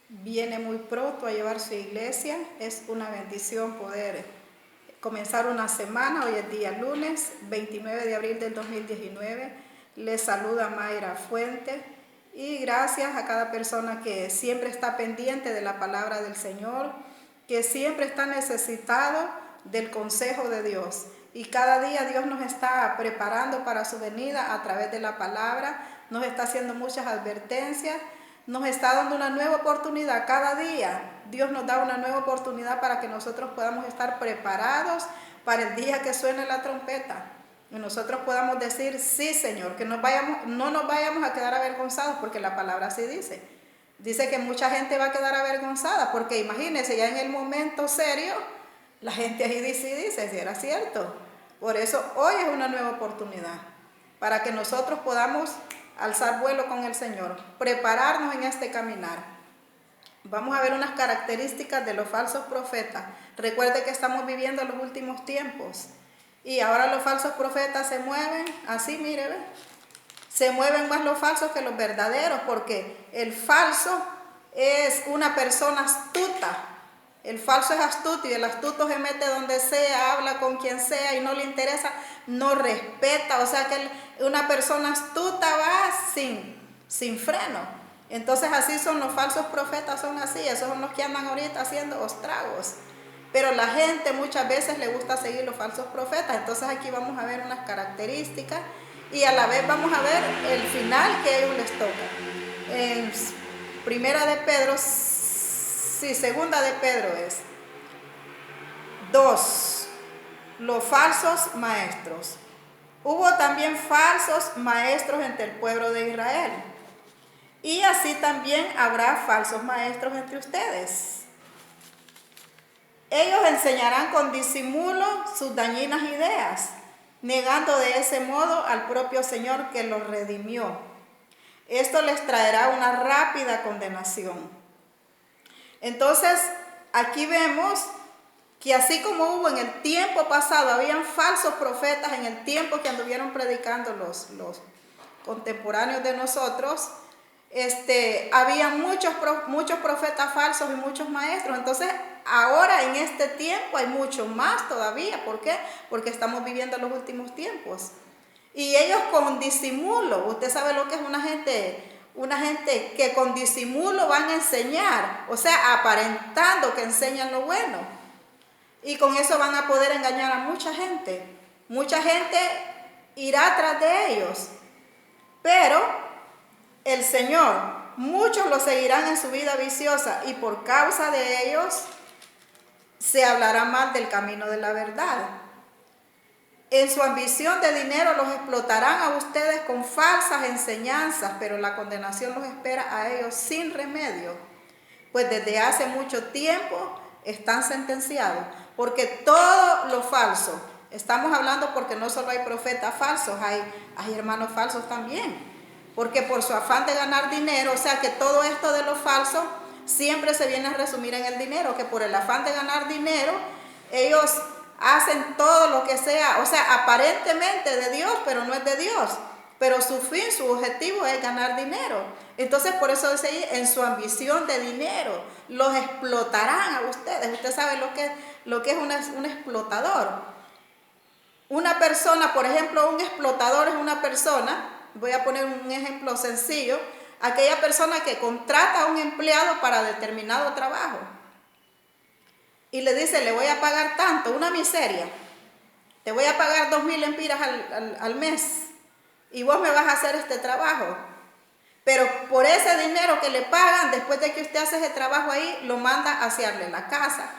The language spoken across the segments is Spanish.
viene muy pronto a llevar su iglesia. Es una bendición poder comenzar una semana. Hoy es día lunes 29 de abril del 2019. Les saluda Mayra Fuente y gracias a cada persona que siempre está pendiente de la palabra del Señor, que siempre está necesitado del consejo de Dios. Y cada día Dios nos está preparando para su venida a través de la palabra, nos está haciendo muchas advertencias, nos está dando una nueva oportunidad. Cada día Dios nos da una nueva oportunidad para que nosotros podamos estar preparados para el día que suene la trompeta. Y nosotros podamos decir, sí Señor, que no nos vayamos a quedar avergonzados, porque la palabra así dice. Dice que mucha gente va a quedar avergonzada, porque imagínense, ya en el momento serio, la gente ahí dice si era cierto. Por eso hoy es una nueva oportunidad, para que nosotros podamos alzar vuelo con el Señor, prepararnos en este caminar. Vamos a ver unas características de los falsos profetas. Recuerde que estamos viviendo los últimos tiempos. Y ahora los falsos profetas se mueven así, mire, ¿ve? Se mueven más los falsos que los verdaderos, porque el falso es una persona astuta. El falso es astuto y el astuto se mete donde sea, habla con quien sea y no le interesa, no respeta. O sea que una persona astuta va sin freno. Entonces así son los falsos profetas, son así, esos son los que andan ahorita haciendo estragos. Pero la gente muchas veces le gusta seguir los falsos profetas. Entonces aquí vamos a ver unas características y a la vez vamos a ver el final que a ellos les toca. En segunda de Pedro es 2, los falsos maestros. Hubo también falsos maestros entre el pueblo de Israel, y así también habrá falsos maestros entre ustedes. Ellos enseñarán con disimulo sus dañinas ideas, negando de ese modo al propio Señor que los redimió. Esto les traerá una rápida condenación. Entonces, aquí vemos que así como hubo en el tiempo pasado, habían falsos profetas en el tiempo que anduvieron predicando los contemporáneos de nosotros, había muchos profetas falsos y muchos maestros. Entonces, ahora en este tiempo hay mucho más todavía. ¿Por qué? Porque estamos viviendo los últimos tiempos. Y ellos con disimulo, usted sabe lo que es una gente que con disimulo van a enseñar, o sea, aparentando que enseñan lo bueno. Y con eso van a poder engañar a mucha gente. Mucha gente irá tras de ellos. Pero el Señor, muchos lo seguirán en su vida viciosa, y por causa de ellos se hablará mal del camino de la verdad. En su ambición de dinero los explotarán a ustedes con falsas enseñanzas, pero la condenación los espera a ellos sin remedio, pues desde hace mucho tiempo están sentenciados. Porque todo lo falso, estamos hablando porque no solo hay profetas falsos, hay hermanos falsos también. Porque por su afán de ganar dinero, o sea que todo esto de lo falso siempre se viene a resumir en el dinero, que por el afán de ganar dinero, ellos hacen todo lo que sea, o sea, aparentemente de Dios, pero no es de Dios. Pero su fin, su objetivo es ganar dinero. Entonces, por eso dice ahí, en su ambición de dinero, los explotarán a ustedes. Usted sabe lo que es un explotador. Una persona, por ejemplo, un explotador es una persona, voy a poner un ejemplo sencillo, aquella persona que contrata a un empleado para determinado trabajo y le dice, le voy a pagar tanto, una miseria, te voy a pagar 2,000 lempiras al mes y vos me vas a hacer este trabajo. Pero por ese dinero que le pagan, después de que usted hace ese trabajo ahí, lo manda a asearle la casa,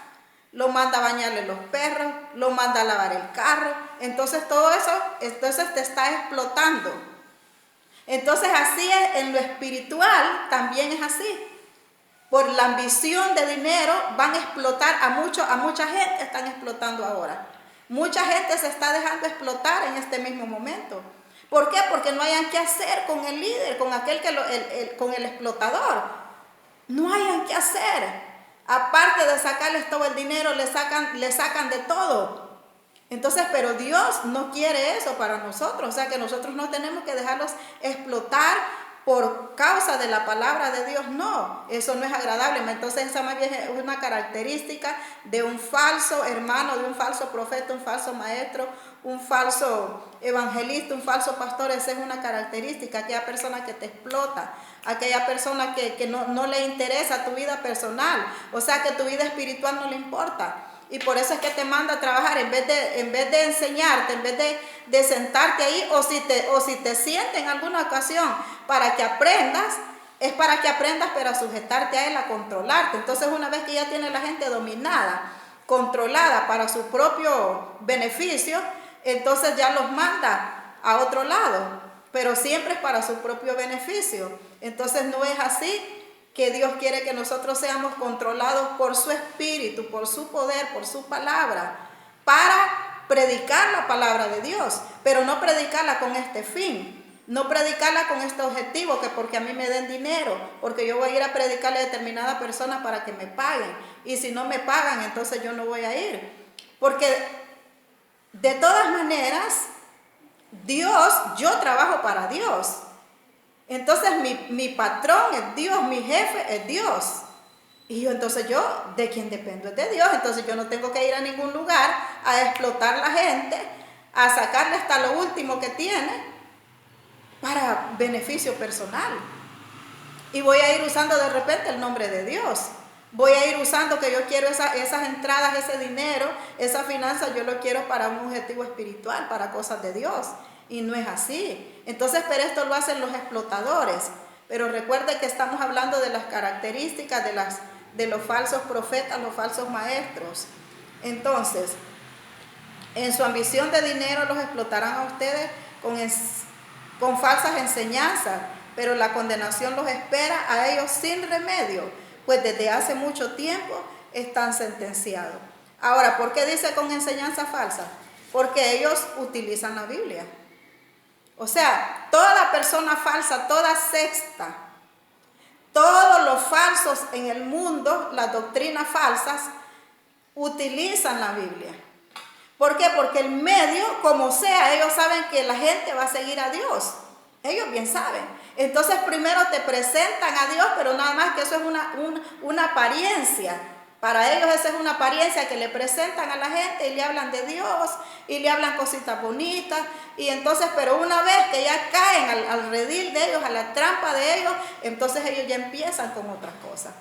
lo manda a bañarle los perros, lo manda a lavar el carro. Entonces todo eso, te está explotando. Entonces así es en lo espiritual, también es así. Por la ambición de dinero van a explotar a mucha gente, están explotando ahora. Mucha gente se está dejando explotar en este mismo momento. ¿Por qué? Porque no hayan qué hacer con el líder, con aquel con el explotador. No hayan qué hacer. Aparte de sacarles todo el dinero, le sacan de todo. Entonces, pero Dios no quiere eso para nosotros. O sea que nosotros no tenemos que dejarlos explotar por causa de la palabra de Dios. No, eso no es agradable. Entonces esa más bien es una característica de un falso hermano, de un falso profeta, un falso maestro, un falso evangelista, un falso pastor. Esa es una característica, aquella persona que te explota, aquella persona que no le interesa tu vida personal, o sea que tu vida espiritual no le importa. Y por eso es que te manda a trabajar en vez de enseñarte, en vez de sentarte ahí, o si te siente en alguna ocasión para que aprendas, es para que aprendas, pero a sujetarte a él, a controlarte. Entonces una vez que ya tiene la gente dominada, controlada para su propio beneficio, entonces ya los manda a otro lado, pero siempre es para su propio beneficio. Entonces no es así que Dios quiere que nosotros seamos controlados por su espíritu, por su poder, por su palabra, para predicar la palabra de Dios, pero no predicarla con este fin, no predicarla con este objetivo, que porque a mí me den dinero, porque yo voy a ir a predicarle a determinada persona para que me paguen, y si no me pagan, entonces yo no voy a ir, porque de todas maneras, yo trabajo para Dios. Entonces mi patrón es Dios, mi jefe es Dios. Y entonces yo, ¿de quién dependo? Es de Dios. Entonces yo no tengo que ir a ningún lugar a explotar a la gente, a sacarle hasta lo último que tiene para beneficio personal. Y voy a ir usando de repente el nombre de Dios. Voy a ir usando que yo quiero esas entradas, ese dinero, esa finanza, yo lo quiero para un objetivo espiritual, para cosas de Dios. Y no es así. Entonces, pero esto lo hacen los explotadores. Pero recuerde que estamos hablando de las características de los falsos profetas, los falsos maestros. Entonces, en su ambición de dinero los explotarán a ustedes con falsas enseñanzas, pero la condenación los espera a ellos sin remedio, pues desde hace mucho tiempo están sentenciados. Ahora, ¿por qué dice con enseñanza falsa? Porque ellos utilizan la Biblia. O sea, toda persona falsa, toda secta, todos los falsos en el mundo, las doctrinas falsas, utilizan la Biblia. ¿Por qué? Porque el medio, como sea, ellos saben que la gente va a seguir a Dios. Ellos bien saben. Entonces primero te presentan a Dios, pero nada más que eso es una apariencia. Para ellos esa es una apariencia que le presentan a la gente y le hablan de Dios y le hablan cositas bonitas. Y entonces, pero una vez que ya caen al redil de ellos, a la trampa de ellos, entonces ellos ya empiezan con otras cosas.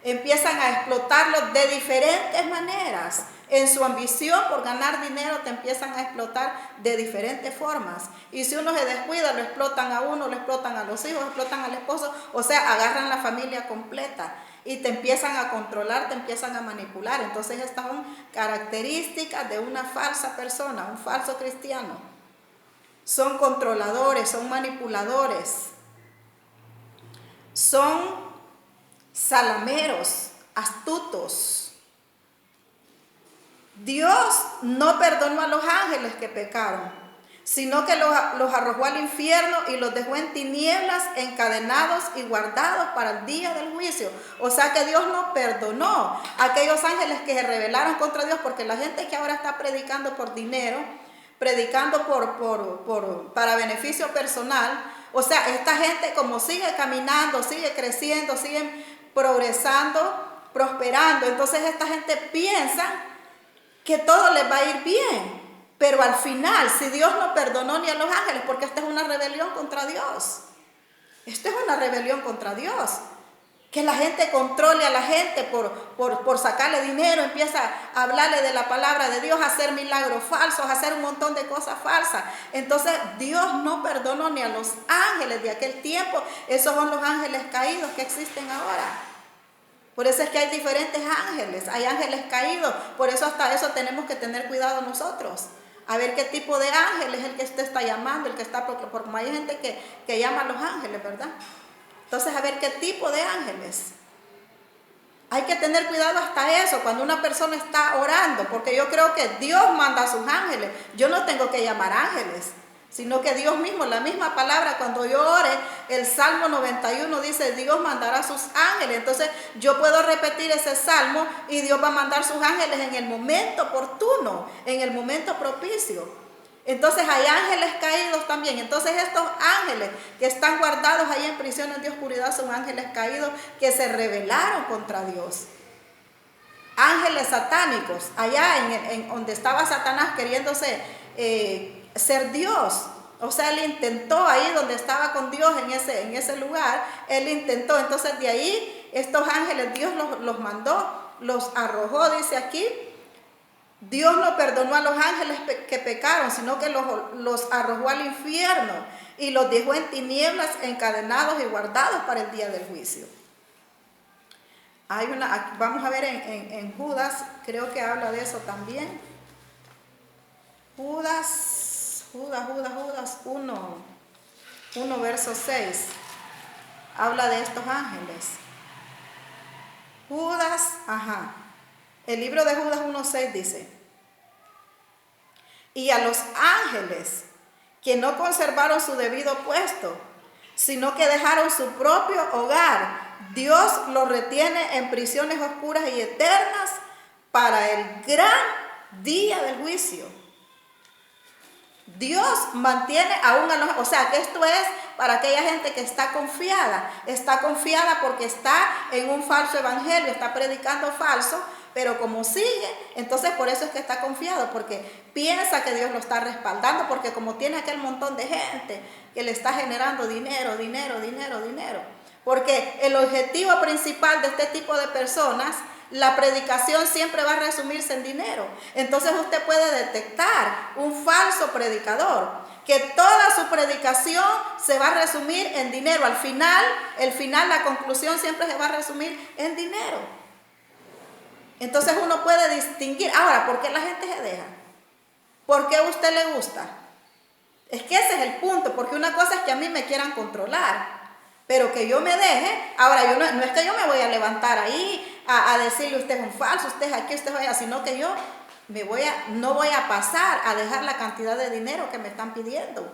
Empiezan a explotarlos de diferentes maneras. En su ambición por ganar dinero te empiezan a explotar de diferentes formas. Y si uno se descuida, lo explotan a uno, lo explotan a los hijos, explotan al esposo. O sea, agarran la familia completa y te empiezan a controlar, te empiezan a manipular. Entonces estas son características de una falsa persona, un falso cristiano. Son controladores, son manipuladores, son salameros, astutos. Dios no perdonó a los ángeles que pecaron, sino que los arrojó al infierno y los dejó en tinieblas, encadenados y guardados para el día del juicio. O sea que Dios no perdonó a aquellos ángeles que se rebelaron contra Dios, porque la gente que ahora está predicando por dinero, predicando para beneficio personal, o sea, esta gente como sigue caminando, sigue creciendo, sigue progresando, prosperando, entonces esta gente piensa que todo les va a ir bien, pero al final, si Dios no perdonó ni a los ángeles, porque esta es una rebelión contra Dios, esto es una rebelión contra Dios, que la gente controle a la gente por sacarle dinero, empieza a hablarle de la palabra de Dios, a hacer milagros falsos, a hacer un montón de cosas falsas. Entonces Dios no perdonó ni a los ángeles de aquel tiempo. Esos son los ángeles caídos que existen ahora. Por eso es que hay diferentes ángeles, hay ángeles caídos. Por eso hasta eso tenemos que tener cuidado nosotros. A ver qué tipo de ángel es el que usted está llamando, el que está, porque hay gente que llama a los ángeles, ¿verdad? Entonces, a ver qué tipo de ángeles. Hay que tener cuidado hasta eso, cuando una persona está orando, porque yo creo que Dios manda a sus ángeles. Yo no tengo que llamar ángeles, sino que Dios mismo, la misma palabra, cuando yo ore, el Salmo 91 dice, Dios mandará a sus ángeles. Entonces, yo puedo repetir ese salmo y Dios va a mandar sus ángeles en el momento oportuno, en el momento propicio. Entonces hay ángeles caídos también. Entonces estos ángeles que están guardados ahí en prisiones de oscuridad son ángeles caídos que se rebelaron contra Dios. Ángeles satánicos, allá en donde estaba Satanás queriéndose ser Dios. O sea, él intentó ahí donde estaba con Dios en ese lugar, él intentó. Entonces de ahí estos ángeles Dios los mandó, los arrojó, dice aquí. Dios no perdonó a los ángeles que pecaron, sino que los arrojó al infierno y los dejó en tinieblas, encadenados y guardados para el día del juicio. Vamos a ver en Judas, creo que habla de eso también. Judas 1 verso 6, habla de estos ángeles. El libro de Judas 1:6 dice: y a los ángeles que no conservaron su debido puesto, sino que dejaron su propio hogar, Dios los retiene en prisiones oscuras y eternas para el gran día del juicio. Dios mantiene aún a los... O sea, que esto es para aquella gente que está confiada porque está en un falso evangelio, está predicando falso, pero como sigue, entonces por eso es que está confiado, porque piensa que Dios lo está respaldando, porque como tiene aquel montón de gente que le está generando dinero. Porque el objetivo principal de este tipo de personas, la predicación siempre va a resumirse en dinero. Entonces usted puede detectar un falso predicador, que toda su predicación se va a resumir en dinero. Al final, la conclusión siempre se va a resumir en dinero. Entonces uno puede distinguir. Ahora, ¿por qué la gente se deja? ¿Por qué a usted le gusta? Es que ese es el punto, porque una cosa es que a mí me quieran controlar, pero que yo me deje. Ahora, no es que yo me voy a levantar ahí a decirle usted es un falso, usted es aquí, usted es allá, sino que yo no voy a pasar a dejar la cantidad de dinero que me están pidiendo.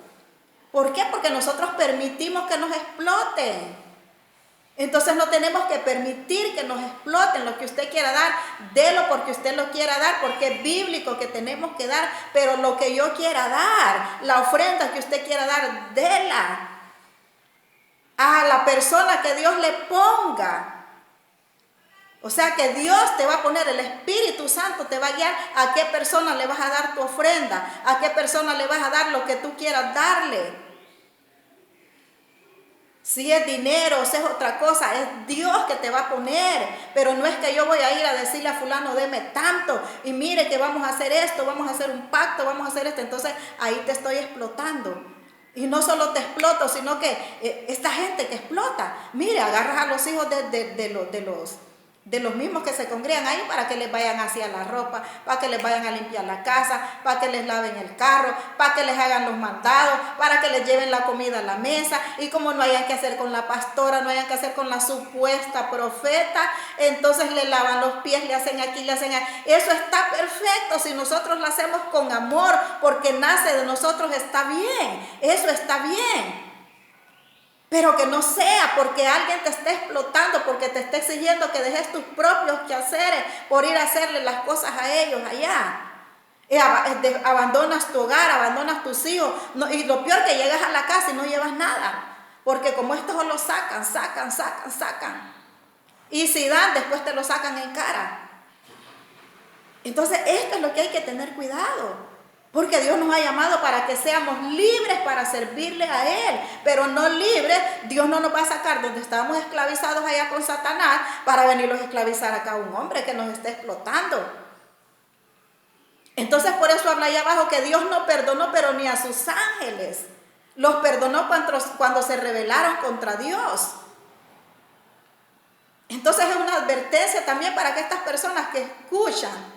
¿Por qué? Porque nosotros permitimos que nos exploten. Entonces no tenemos que permitir que nos exploten. Lo que usted quiera dar, délo porque usted lo quiera dar, porque es bíblico que tenemos que dar. Pero lo que yo quiera dar, la ofrenda que usted quiera dar, déla a la persona que Dios le ponga. O sea que Dios te va a poner, el Espíritu Santo te va a guiar a qué persona le vas a dar tu ofrenda, a qué persona le vas a dar lo que tú quieras darle. Si es dinero o si es otra cosa, es Dios que te va a poner. Pero no es que yo voy a ir a decirle a fulano, deme tanto, y mire que vamos a hacer esto, vamos a hacer un pacto, vamos a hacer esto. Entonces ahí te estoy explotando. Y no solo te exploto, sino que esta gente que explota, mire, agarras a los hijos de los mismos que se congregan ahí para que les vayan hacia la ropa, para que les vayan a limpiar la casa, para que les laven el carro, para que les hagan los mandados, para que les lleven la comida a la mesa. Y como no hayan que hacer con la pastora, no hayan que hacer con la supuesta profeta, entonces le lavan los pies, le hacen aquí, le hacen allá. Eso está perfecto si nosotros lo hacemos con amor, porque nace de nosotros, está bien, eso está bien. Pero que no sea porque alguien te esté explotando, porque te esté exigiendo que dejes tus propios quehaceres por ir a hacerle las cosas a ellos allá. Abandonas tu hogar, abandonas tus hijos. Y lo peor que llegas a la casa y no llevas nada. Porque como estos lo sacan. Y si dan, después te lo sacan en cara. Entonces esto es lo que hay que tener cuidado. Porque Dios nos ha llamado para que seamos libres para servirle a Él. Pero no libres, Dios no nos va a sacar donde estábamos esclavizados allá con Satanás para venirlos a esclavizar acá a un hombre que nos está explotando. Entonces por eso habla ahí abajo que Dios no perdonó, pero ni a sus ángeles. Los perdonó cuando se rebelaron contra Dios. Entonces es una advertencia también para que estas personas que escuchan,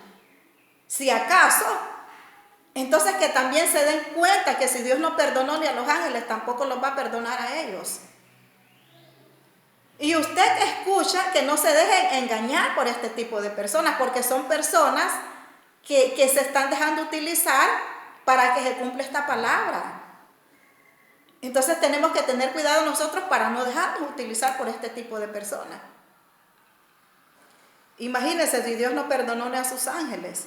si acaso... Entonces que también se den cuenta que si Dios no perdonó ni a los ángeles, tampoco los va a perdonar a ellos. Y usted que escucha, que no se dejen engañar por este tipo de personas, porque son personas que se están dejando utilizar para que se cumpla esta palabra. Entonces tenemos que tener cuidado nosotros para no dejarnos utilizar por este tipo de personas. Imagínense si Dios no perdonó ni a sus ángeles.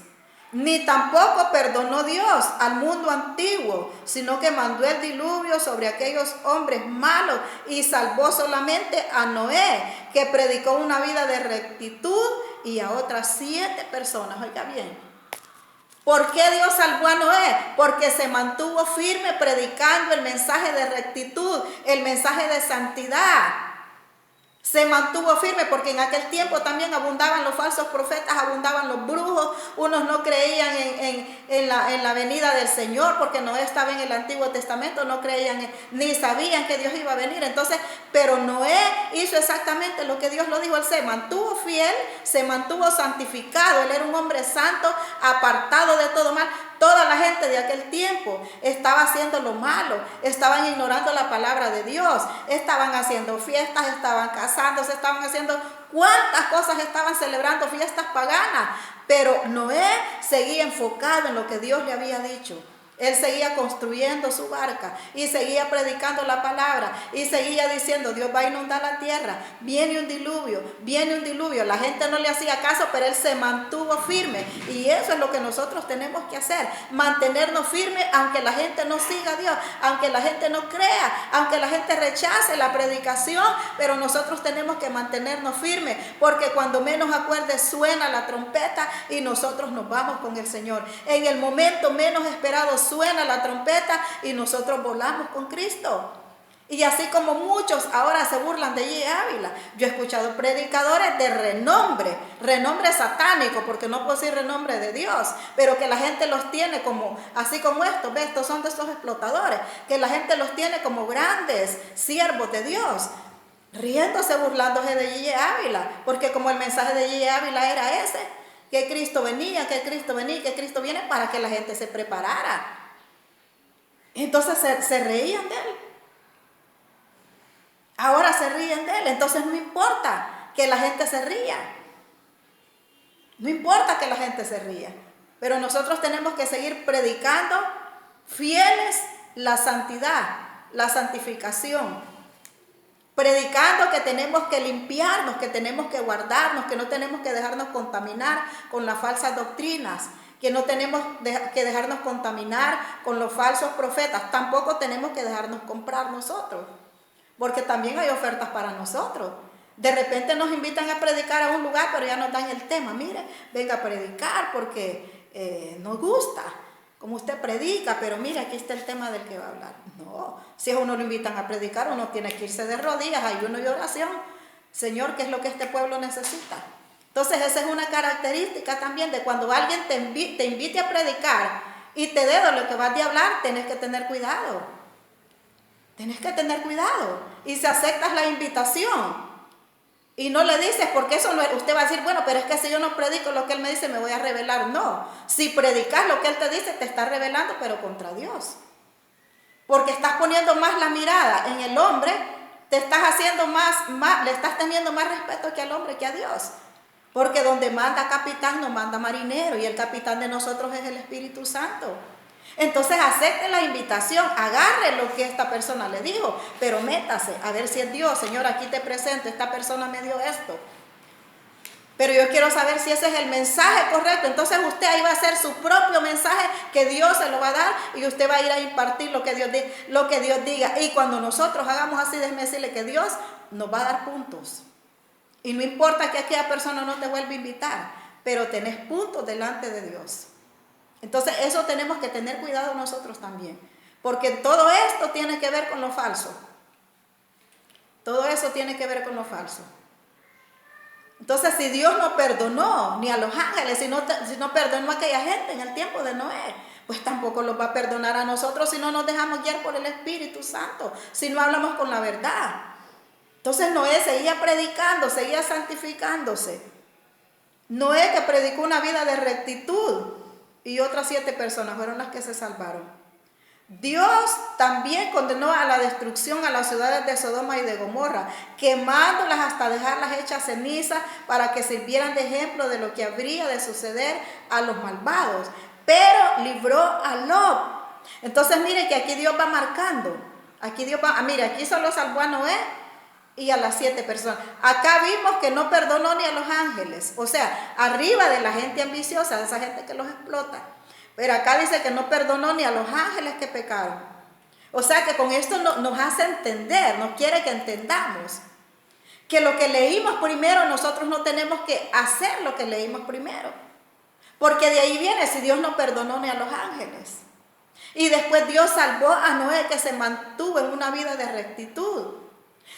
Ni tampoco perdonó Dios al mundo antiguo, sino que mandó el diluvio sobre aquellos hombres malos y salvó solamente a Noé, que predicó una vida de rectitud, y a otras 7 personas. Oiga bien, ¿por qué Dios salvó a Noé? Porque se mantuvo firme predicando el mensaje de rectitud, el mensaje de santidad. Se mantuvo firme porque en aquel tiempo también abundaban los falsos profetas, abundaban los brujos. Unos no creían en la venida del Señor porque Noé estaba en el Antiguo Testamento, no creían ni sabían que Dios iba a venir. Entonces, pero Noé hizo exactamente lo que Dios lo dijo. Él se mantuvo fiel, se mantuvo santificado. Él era un hombre santo, apartado de todo mal. Toda la gente de aquel tiempo estaba haciendo lo malo, estaban ignorando la palabra de Dios, estaban haciendo fiestas, estaban casándose, estaban haciendo cuántas cosas, estaban celebrando fiestas paganas. Pero Noé seguía enfocado en lo que Dios le había dicho. Él seguía construyendo su barca y seguía predicando la palabra y seguía diciendo: Dios va a inundar la tierra, viene un diluvio, viene un diluvio. La gente no le hacía caso, pero él se mantuvo firme, y eso es lo que nosotros tenemos que hacer: mantenernos firmes aunque la gente no siga a Dios, aunque la gente no crea, aunque la gente rechace la predicación, pero nosotros tenemos que mantenernos firmes, porque cuando menos acuerde suena la trompeta y nosotros nos vamos con el Señor. En el momento menos esperado suena la trompeta y nosotros volamos con Cristo. Y así como muchos ahora se burlan de G. Ávila, yo he escuchado predicadores de renombre satánico, porque no puedo decir renombre de Dios, pero que la gente los tiene como, así como estos, ¿ves? Estos son de estos explotadores, que la gente los tiene como grandes siervos de Dios, riéndose, burlándose de G. Ávila, porque como el mensaje de G. Ávila era ese, que Cristo venía, que Cristo venía, que Cristo viene, para que la gente se preparara. Entonces se reían de él. Ahora se ríen de él. Entonces no importa que la gente se ría. No importa que la gente se ría. Pero nosotros tenemos que seguir predicando fieles la santidad, la santificación. Predicando que tenemos que limpiarnos, que tenemos que guardarnos, que no tenemos que dejarnos contaminar con las falsas doctrinas, que no tenemos que dejarnos contaminar con los falsos profetas. Tampoco tenemos que dejarnos comprar nosotros, porque también hay ofertas para nosotros. De repente nos invitan a predicar a un lugar, pero ya nos dan el tema: mire, venga a predicar porque nos gusta como usted predica, pero mire, aquí está el tema del que va a hablar. No, si a uno lo invitan a predicar, uno tiene que irse de rodillas, ayuno y oración. Señor, ¿qué es lo que este pueblo necesita? Entonces esa es una característica también de cuando alguien te invite a predicar y te dé de lo que vas a hablar, tenés que tener cuidado. Tienes que tener cuidado. Y si aceptas la invitación y no le dices, porque eso no, usted va a decir: bueno, pero es que si yo no predico lo que él me dice, me voy a rebelar. No, si predicas lo que él te dice, te está rebelando, pero contra Dios. Porque estás poniendo más la mirada en el hombre, te estás haciendo le estás teniendo más respeto que al hombre, que a Dios. Porque donde manda capitán no manda marinero, y el capitán de nosotros es el Espíritu Santo. Entonces acepte la invitación, agarre lo que esta persona le dijo, pero métase a ver si es Dios. Señor, aquí te presento, esta persona me dio esto, pero yo quiero saber si ese es el mensaje correcto. Entonces usted ahí va a hacer su propio mensaje, que Dios se lo va a dar, y usted va a ir a impartir lo que Dios diga. Y cuando nosotros hagamos así, déjeme decirle que Dios nos va a dar puntos. Y no importa que aquella persona no te vuelva a invitar, pero tenés puntos delante de Dios. Entonces eso tenemos que tener cuidado nosotros también, porque todo esto tiene que ver con lo falso. Todo eso tiene que ver con lo falso. Entonces, si Dios no perdonó ni a los ángeles, si no perdonó a aquella gente en el tiempo de Noé, pues tampoco los va a perdonar a nosotros si no nos dejamos guiar por el Espíritu Santo, si no hablamos con la verdad. Entonces Noé seguía predicando, seguía santificándose. Noé, que predicó una vida de rectitud, y otras 7 personas fueron las que se salvaron. Dios también condenó a la destrucción a las ciudades de Sodoma y de Gomorra, quemándolas hasta dejarlas hechas cenizas, para que sirvieran de ejemplo de lo que habría de suceder a los malvados. Pero libró a Lot. Entonces mire que aquí Dios va marcando. Aquí Dios va, mire, aquí solo salvó a Noé, y a las 7 personas. Acá vimos que no perdonó ni a los ángeles, o sea, arriba de la gente ambiciosa, de esa gente que los explota. Pero acá dice que no perdonó ni a los ángeles que pecaron. O sea que con esto nos hace entender, nos quiere que entendamos que lo que leímos primero nosotros no tenemos que hacer lo que leímos primero. Porque de ahí viene si Dios no perdonó ni a los ángeles. Y después Dios salvó a Noé, que se mantuvo en una vida de rectitud.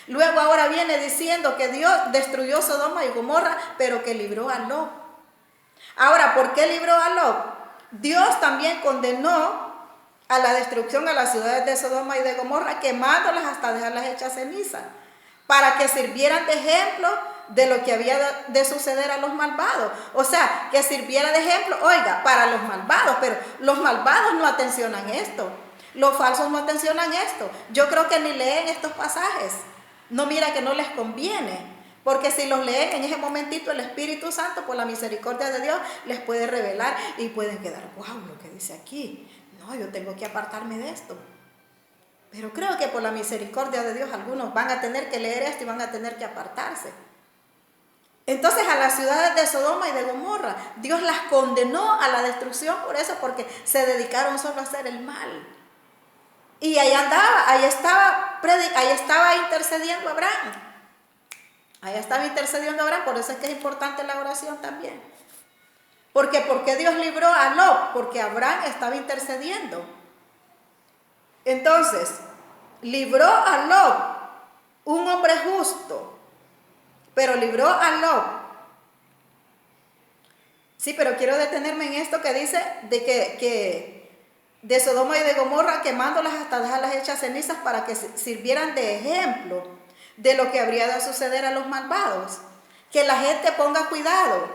Luego ahora viene diciendo que Dios destruyó Sodoma y Gomorra, pero que libró a Lot. Ahora, ¿por qué libró a Lot? Dios también condenó a la destrucción a las ciudades de Sodoma y de Gomorra, quemándolas hasta dejarlas hechas ceniza, para que sirvieran de ejemplo de lo que había de suceder a los malvados. O sea, que sirviera de ejemplo, oiga, para los malvados, pero los malvados no atencionan esto. Los falsos no atencionan esto. Yo creo que ni leen estos pasajes. No, mira que no les conviene. Porque si los leen en ese momentito, el Espíritu Santo, por la misericordia de Dios, les puede revelar y pueden quedar, wow, lo que dice aquí. No, yo tengo que apartarme de esto. Pero creo que por la misericordia de Dios algunos van a tener que leer esto y van a tener que apartarse. Entonces a las ciudades de Sodoma y de Gomorra, Dios las condenó a la destrucción por eso, porque se dedicaron solo a hacer el mal. Y ahí andaba, ahí estaba intercediendo Abraham. Ahí estaba intercediendo Abraham, por eso es que es importante la oración también. ¿Por qué Dios libró a Lot? Porque Abraham estaba intercediendo. Entonces, libró a Lot, un hombre justo, pero libró a Lot. Sí, pero quiero detenerme en esto que dice de que de Sodoma y de Gomorra, quemándolas hasta dejarlas hechas cenizas para que sirvieran de ejemplo de lo que habría de suceder a los malvados. Que la gente ponga cuidado,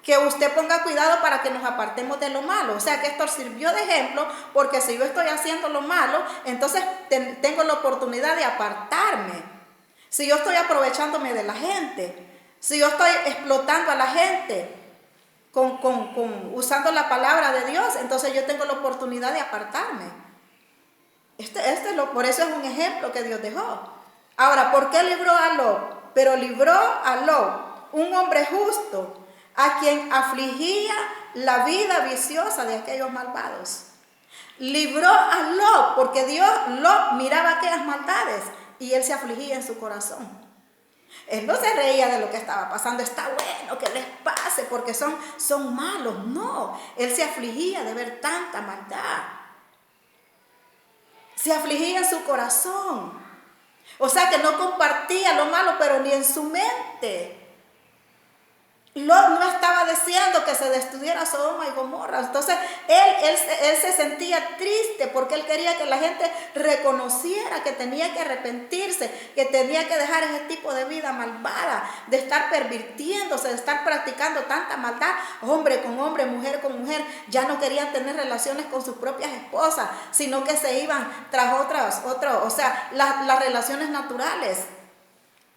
que usted ponga cuidado para que nos apartemos de lo malo. O sea, que esto sirvió de ejemplo, porque si yo estoy haciendo lo malo, entonces tengo la oportunidad de apartarme. Si yo estoy aprovechándome de la gente, si yo estoy explotando a la gente, usando la palabra de Dios, entonces yo tengo la oportunidad de apartarme. Por eso es un ejemplo que Dios dejó. Ahora, ¿por qué libró a Lot? Pero libró a Lot, un hombre justo, a quien afligía la vida viciosa de aquellos malvados. Libró a Lot, porque Lot miraba aquellas maldades y él se afligía en su corazón. Él no se reía de lo que estaba pasando, está bueno que les pase porque son malos. No, él se afligía de ver tanta maldad. Se afligía en su corazón. O sea que no compartía lo malo, pero ni en su mente. Lot no estaba deseando que se destruyera Sodoma y Gomorra. Entonces él se sentía triste porque él quería que la gente reconociera que tenía que arrepentirse, que tenía que dejar ese tipo de vida malvada, de estar pervirtiéndose, de estar practicando tanta maldad, hombre con hombre, mujer con mujer. Ya no querían tener relaciones con sus propias esposas, sino que se iban tras otras, o sea, las relaciones naturales.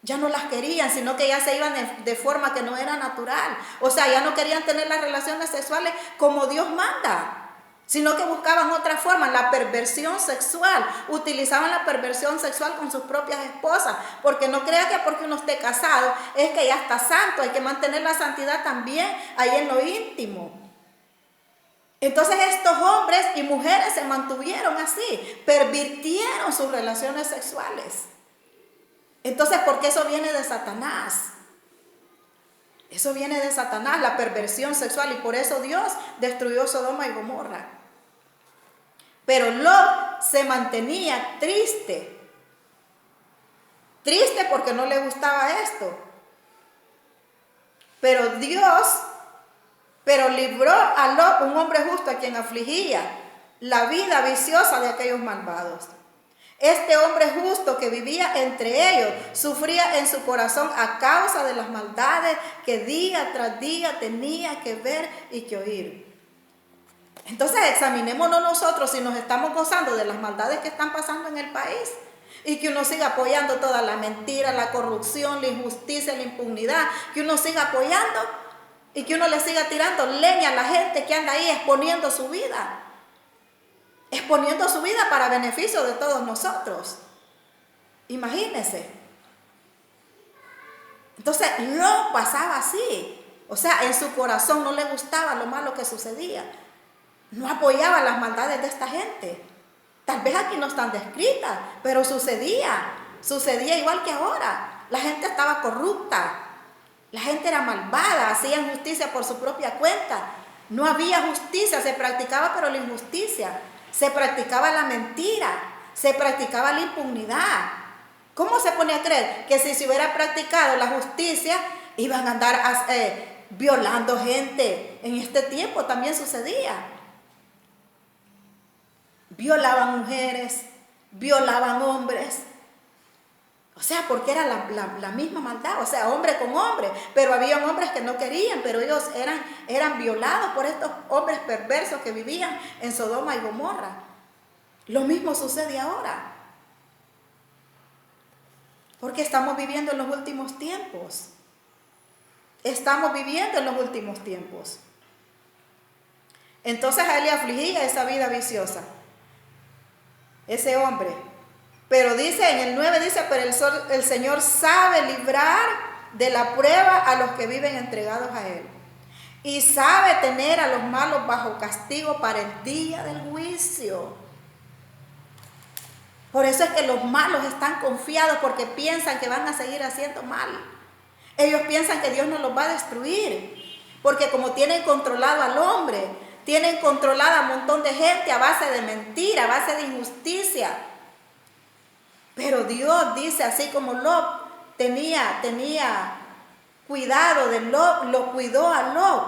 Ya no las querían, sino que ya se iban de forma que no era natural. O sea, ya no querían tener las relaciones sexuales como Dios manda, sino que buscaban otra forma, la perversión sexual. Utilizaban la perversión sexual con sus propias esposas, porque no crea que porque uno esté casado es que ya está santo. Hay que mantener la santidad también ahí en lo íntimo. Entonces estos hombres y mujeres se mantuvieron así, pervirtieron sus relaciones sexuales. Entonces, porque eso viene de Satanás. Eso viene de Satanás, la perversión sexual, y por eso Dios destruyó Sodoma y Gomorra. Pero Lot se mantenía triste. Triste porque no le gustaba esto. Pero libró a Lot, un hombre justo, a quien afligía la vida viciosa de aquellos malvados. Este hombre justo que vivía entre ellos sufría en su corazón a causa de las maldades que día tras día tenía que ver y que oír. Entonces examinémonos nosotros si nos estamos gozando de las maldades que están pasando en el país y que uno siga apoyando toda la mentira, la corrupción, la injusticia, la impunidad, que uno siga apoyando y que uno le siga tirando leña a la gente que anda ahí exponiendo su vida. Exponiendo su vida para beneficio de todos nosotros. Imagínense. Entonces Lot pasaba así. O sea, en su corazón no le gustaba lo malo que sucedía. No apoyaba las maldades de esta gente. Tal vez aquí no están descritas, pero sucedía igual que ahora. La gente estaba corrupta, la gente era malvada, hacían justicia por su propia cuenta. No había justicia, se practicaba pero la injusticia, se practicaba la mentira, se practicaba la impunidad. ¿Cómo se pone a creer que si se hubiera practicado la justicia iban a andar violando gente? En este tiempo también sucedía. Violaban mujeres, violaban hombres. O sea, porque era la misma maldad, o sea, hombre con hombre. Pero había hombres que no querían, pero ellos eran violados por estos hombres perversos que vivían en Sodoma y Gomorra. Lo mismo sucede ahora. Porque estamos viviendo en los últimos tiempos. Estamos viviendo en los últimos tiempos. Entonces a él le afligía esa vida viciosa, ese hombre. Pero dice, en el 9 dice, pero el Señor sabe librar de la prueba a los que viven entregados a Él. Y sabe tener a los malos bajo castigo para el día del juicio. Por eso es que los malos están confiados, porque piensan que van a seguir haciendo mal. Ellos piensan que Dios no los va a destruir, porque como tienen controlado al hombre, tienen controlado a un montón de gente a base de mentira, a base de injusticia. Pero Dios dice, así como Lot tenía cuidado de Lot, lo cuidó a Lot,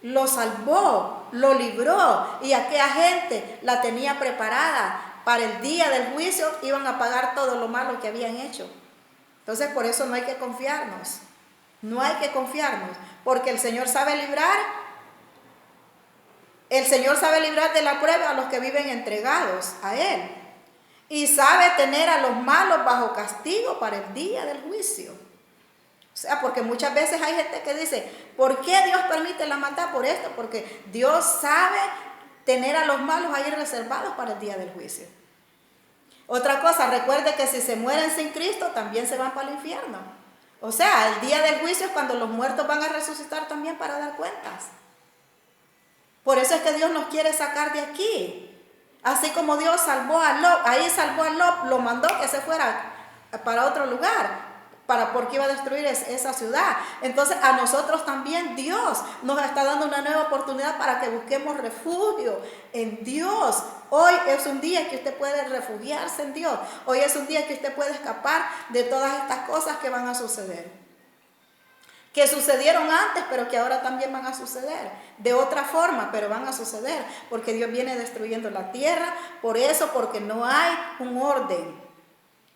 lo salvó, lo libró, y aquella gente la tenía preparada para el día del juicio. Iban a pagar todo lo malo que habían hecho. Entonces por eso no hay que confiarnos, no hay que confiarnos, porque el Señor sabe librar. El Señor sabe librar de la prueba a los que viven entregados a Él. Y sabe tener a los malos bajo castigo para el día del juicio. O sea, porque muchas veces hay gente que dice, ¿por qué Dios permite la maldad? Por esto, porque Dios sabe tener a los malos ahí reservados para el día del juicio. Otra cosa, recuerde que si se mueren sin Cristo, también se van para el infierno. O sea, el día del juicio es cuando los muertos van a resucitar también para dar cuentas. Por eso es que Dios nos quiere sacar de aquí. Así como Dios salvó a Lot, ahí salvó a Lot, lo mandó que se fuera para otro lugar, porque iba a destruir esa ciudad. Entonces a nosotros también Dios nos está dando una nueva oportunidad para que busquemos refugio en Dios. Hoy es un día que usted puede refugiarse en Dios. Hoy es un día que usted puede escapar de todas estas cosas que van a suceder, que sucedieron antes, pero que ahora también van a suceder, de otra forma, pero van a suceder, porque Dios viene destruyendo la tierra, por eso, porque no hay un orden.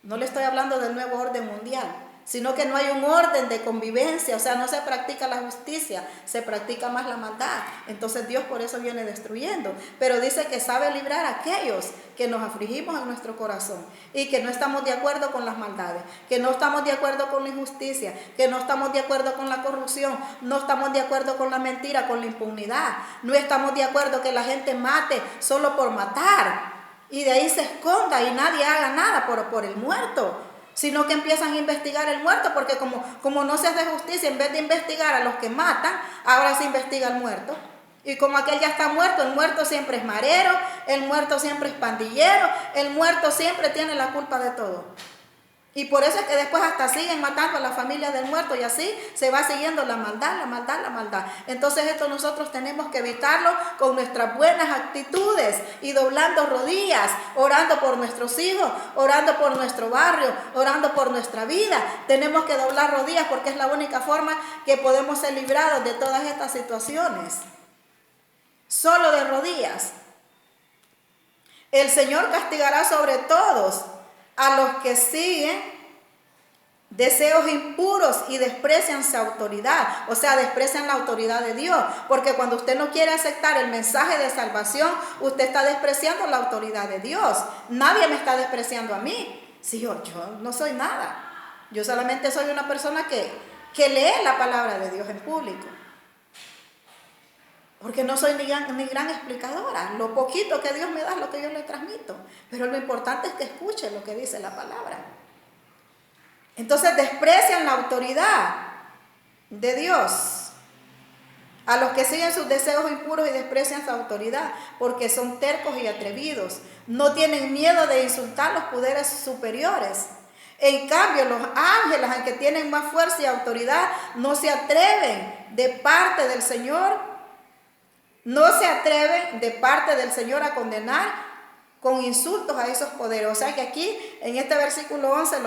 No le estoy hablando del nuevo orden mundial, sino que no hay un orden de convivencia, o sea, no se practica la justicia, se practica más la maldad. Entonces Dios por eso viene destruyendo, pero dice que sabe librar a aquellos que nos afligimos en nuestro corazón y que no estamos de acuerdo con las maldades, que no estamos de acuerdo con la injusticia, que no estamos de acuerdo con la corrupción, no estamos de acuerdo con la mentira, con la impunidad, no estamos de acuerdo que la gente mate solo por matar y de ahí se esconda y nadie haga nada por el muerto, sino que empiezan a investigar el muerto, porque como no se hace justicia, en vez de investigar a los que matan, ahora se investiga al muerto. Y como aquel ya está muerto, el muerto siempre es marero, el muerto siempre es pandillero, el muerto siempre tiene la culpa de todo. Y por eso es que después hasta siguen matando a la familia del muerto y así se va siguiendo la maldad, la maldad, la maldad. Entonces esto nosotros tenemos que evitarlo con nuestras buenas actitudes y doblando rodillas, orando por nuestros hijos, orando por nuestro barrio, orando por nuestra vida. Tenemos que doblar rodillas porque es la única forma que podemos ser librados de todas estas situaciones. Solo de rodillas. El Señor castigará sobre todos a los que siguen deseos impuros y desprecian su autoridad, o sea, desprecian la autoridad de Dios, porque cuando usted no quiere aceptar el mensaje de salvación, usted está despreciando la autoridad de Dios. Nadie me está despreciando a mí. Si yo no soy nada, yo solamente soy una persona que lee la palabra de Dios en público, porque no soy ni gran explicadora. Lo poquito que Dios me da es lo que yo le transmito. Pero lo importante es que escuche lo que dice la palabra. Entonces desprecian la autoridad. de Dios. A los que siguen sus deseos impuros y desprecian su autoridad, porque son tercos y atrevidos. No tienen miedo de insultar los poderes superiores. En cambio, los ángeles, aunque tienen más fuerza y autoridad, no se atreven de parte del Señor, a condenar con insultos a esos poderes. O sea que aquí, en este versículo 11,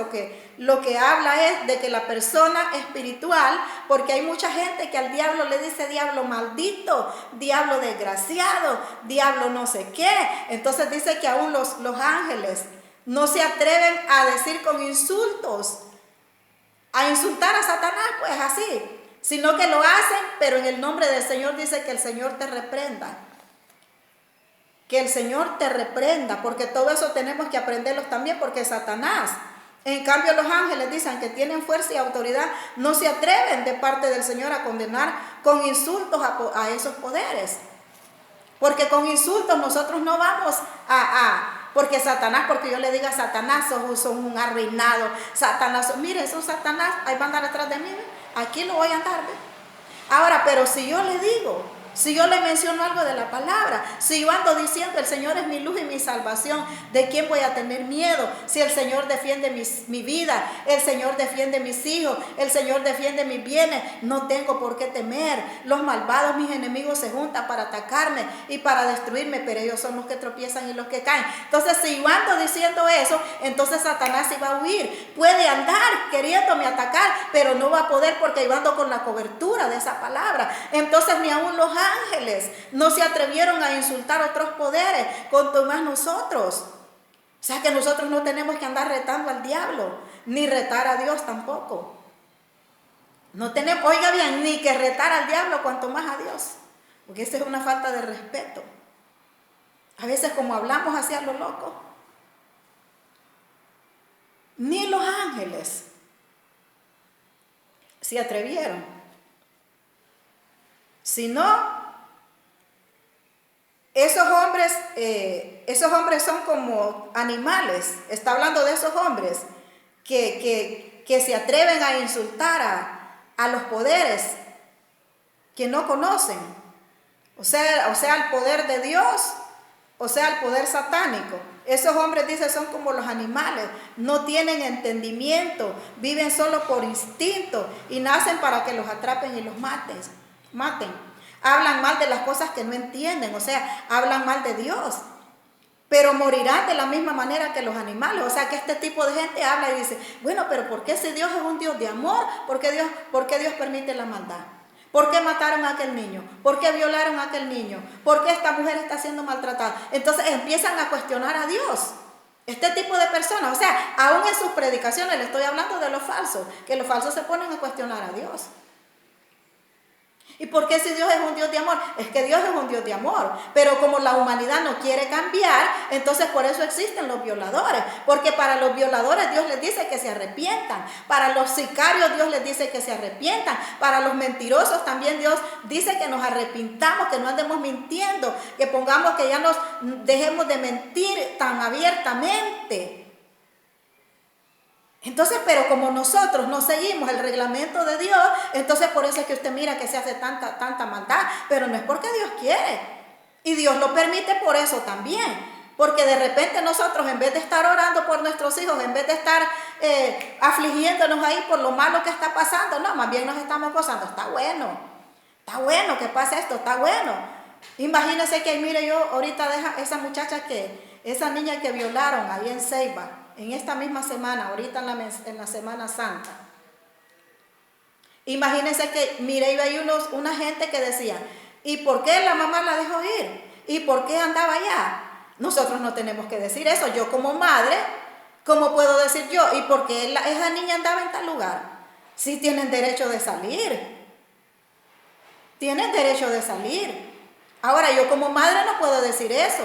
lo que habla es de que la persona espiritual, porque hay mucha gente que al diablo le dice diablo maldito, diablo desgraciado, diablo no sé qué. Entonces dice que aún los ángeles no se atreven a decir con insultos, a insultar a Satanás, pues así, sino que lo hacen, pero en el nombre del Señor dice que el Señor te reprenda. Que el Señor te reprenda, porque todo eso tenemos que aprenderlos también, porque Satanás, en cambio los ángeles dicen que tienen fuerza y autoridad, no se atreven de parte del Señor a condenar con insultos a esos poderes. Porque con insultos nosotros no vamos porque Satanás, porque yo le diga a Satanás, son un arruinado, Satanás, mire, eso Satanás, ahí va a andar atrás de mí, aquí lo voy a andar, ¿ve? Ahora, pero si yo le digo, si yo le menciono algo de la palabra, si yo ando diciendo el Señor es mi luz y mi salvación, ¿de quién voy a tener miedo? Si el Señor defiende mi vida, el Señor defiende mis hijos, el Señor defiende mis bienes, no tengo por qué temer. Los malvados, mis enemigos, se juntan para atacarme y para destruirme, pero ellos son los que tropiezan y los que caen. Entonces, si yo ando diciendo eso, entonces Satanás iba a huir. Puede andar queriéndome atacar, pero no va a poder, porque yo ando con la cobertura de esa palabra. Entonces, ni aún los ángeles no se atrevieron a insultar otros poderes, cuanto más nosotros. O sea que nosotros no tenemos que andar retando al diablo, ni retar a Dios tampoco. No tenemos, oiga bien, ni que retar al diablo, cuanto más a Dios, porque esa es una falta de respeto. A veces, como hablamos así a lo loco, ni los ángeles se atrevieron. Si no, esos hombres son como animales. Está hablando de esos hombres que se atreven a insultar a los poderes que no conocen. O sea, el poder de Dios, o sea, el poder satánico. Esos hombres, dice, son como los animales, no tienen entendimiento, viven solo por instinto y nacen para que los atrapen y los maten. Hablan mal de las cosas que no entienden, o sea, hablan mal de Dios, pero morirán de la misma manera que los animales. O sea, que este tipo de gente habla y dice, bueno, pero ¿por qué si Dios es un Dios de amor? ¿Por qué Dios permite la maldad? ¿Por qué mataron a aquel niño? ¿Por qué violaron a aquel niño? ¿Por qué esta mujer está siendo maltratada? Entonces empiezan a cuestionar a Dios. Este tipo de personas, o sea, aún en sus predicaciones, le estoy hablando de los falsos, que los falsos se ponen a cuestionar a Dios. ¿Y por qué si Dios es un Dios de amor? Es que Dios es un Dios de amor, pero como la humanidad no quiere cambiar, entonces por eso existen los violadores, porque para los violadores Dios les dice que se arrepientan, para los sicarios Dios les dice que se arrepientan, para los mentirosos también Dios dice que nos arrepintamos, que no andemos mintiendo, que pongamos, que ya nos dejemos de mentir tan abiertamente. Entonces, pero como nosotros no seguimos el reglamento de Dios, entonces por eso es que usted mira que se hace tanta maldad, pero no es porque Dios quiere. Y Dios lo permite por eso también. Porque de repente nosotros, en vez de estar orando por nuestros hijos, en vez de estar afligiéndonos ahí por lo malo que está pasando, no, más bien nos estamos gozando. Está bueno que pase esto, está bueno. Imagínense que, mire, yo ahorita deja esa niña que violaron ahí en Ceiba, en esta misma semana, ahorita en la Semana Santa. Imagínense que, mire, iba ahí una gente que decía, ¿y por qué la mamá la dejó ir? ¿Y por qué andaba allá? Nosotros no tenemos que decir eso. Yo como madre, ¿cómo puedo decir yo? ¿Y por qué esa niña andaba en tal lugar? Sí, tienen derecho de salir. Tienen derecho de salir. Ahora, yo como madre no puedo decir eso.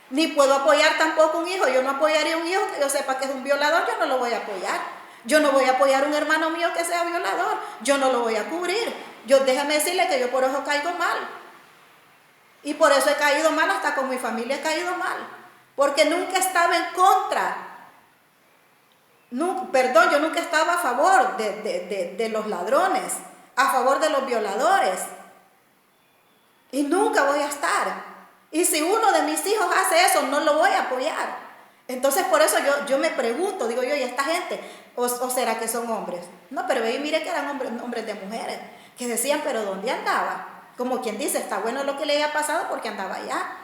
Ni puedo apoyar tampoco un hijo. Yo no apoyaría a un hijo que yo sepa que es un violador. Yo no lo voy a apoyar. Yo no voy a apoyar a un hermano mío que sea violador. Yo no lo voy a cubrir. Déjame decirle que yo por eso caigo mal. Y por eso he caído mal, hasta con mi familia he caído mal. Porque nunca estaba en contra. Yo nunca estaba a favor de los ladrones. a favor de los violadores. Y nunca voy a estar. Y si uno de mis hijos hace eso, no lo voy a apoyar. Entonces por eso yo me pregunto, digo yo, ¿y esta gente? ¿O será que son hombres? No, pero ve y mire que eran hombres de mujeres, que decían, pero ¿dónde andaba? Como quien dice, está bueno lo que le haya pasado porque andaba allá.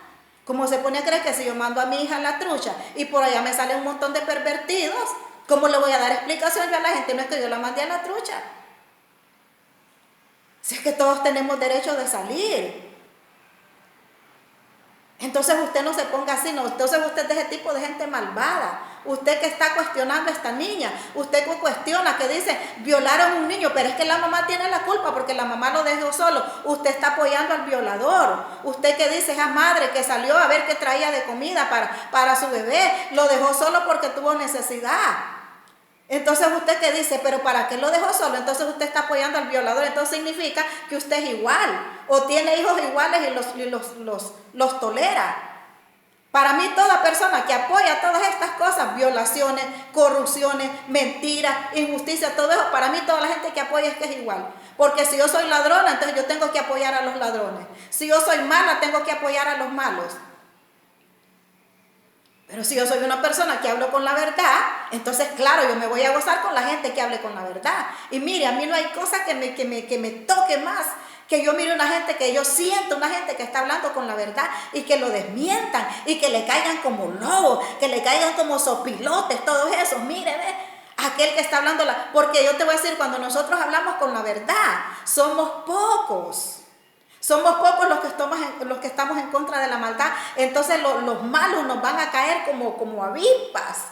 Como se pone a creer que si yo mando a mi hija a la trucha y por allá me sale un montón de pervertidos, ¿cómo le voy a dar explicación yo a la gente? No es que yo la mandé a la trucha. Si es que todos tenemos derecho de salir. Entonces usted no se ponga así, no. Entonces usted es de ese tipo de gente malvada. Usted que está cuestionando a esta niña, usted que cuestiona, que dice, violaron a un niño, pero es que la mamá tiene la culpa porque la mamá lo dejó solo. Usted está apoyando al violador. Usted que dice, esa madre que salió a ver qué traía de comida para su bebé, lo dejó solo porque tuvo necesidad. Entonces usted que dice, pero ¿para qué lo dejó solo? Entonces usted está apoyando al violador. Entonces significa que usted es igual o tiene hijos iguales y los tolera. Para mí toda persona que apoya todas estas cosas, violaciones, corrupciones, mentiras, injusticia, todo eso, para mí toda la gente que apoya es que es igual. Porque si yo soy ladrona, entonces yo tengo que apoyar a los ladrones. Si yo soy mala, tengo que apoyar a los malos. Pero si yo soy una persona que hablo con la verdad, entonces claro, yo me voy a gozar con la gente que hable con la verdad. Y mire, a mí no hay cosa que me toque más que yo mire una gente, que yo siento una gente que está hablando con la verdad y que lo desmientan y que le caigan como lobos, que le caigan como sopilotes, todos esos. Mire, ve, aquel que está hablando, porque yo te voy a decir, cuando nosotros hablamos con la verdad, somos pocos. Somos pocos los que estamos en contra de la maldad. Entonces los malos nos van a caer como avispas,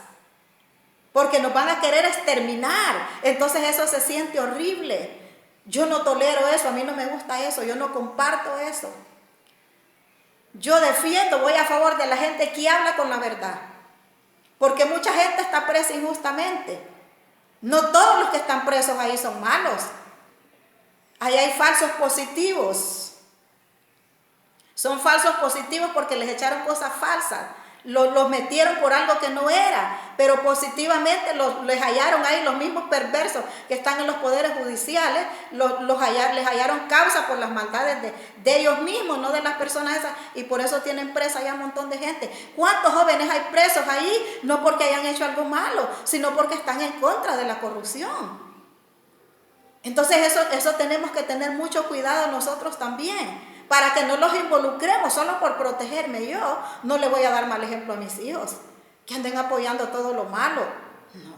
porque nos van a querer exterminar. Entonces eso se siente horrible. Yo no tolero eso, a mí no me gusta eso, yo no comparto eso. Yo defiendo, voy a favor de la gente que habla con la verdad, porque mucha gente está presa injustamente. No todos los que están presos ahí son malos. Ahí hay falsos positivos. Son falsos positivos porque les echaron cosas falsas. Los metieron por algo que no era, pero positivamente les hallaron ahí los mismos perversos que están en los poderes judiciales, les hallaron causa por las maldades de ellos mismos, no de las personas esas, y por eso tienen presa ya un montón de gente. ¿Cuántos jóvenes hay presos ahí? No porque hayan hecho algo malo, sino porque están en contra de la corrupción. Entonces eso tenemos que tener mucho cuidado nosotros también, para que no los involucremos solo por protegerme. Yo no le voy a dar mal ejemplo a mis hijos, que anden apoyando todo lo malo. No.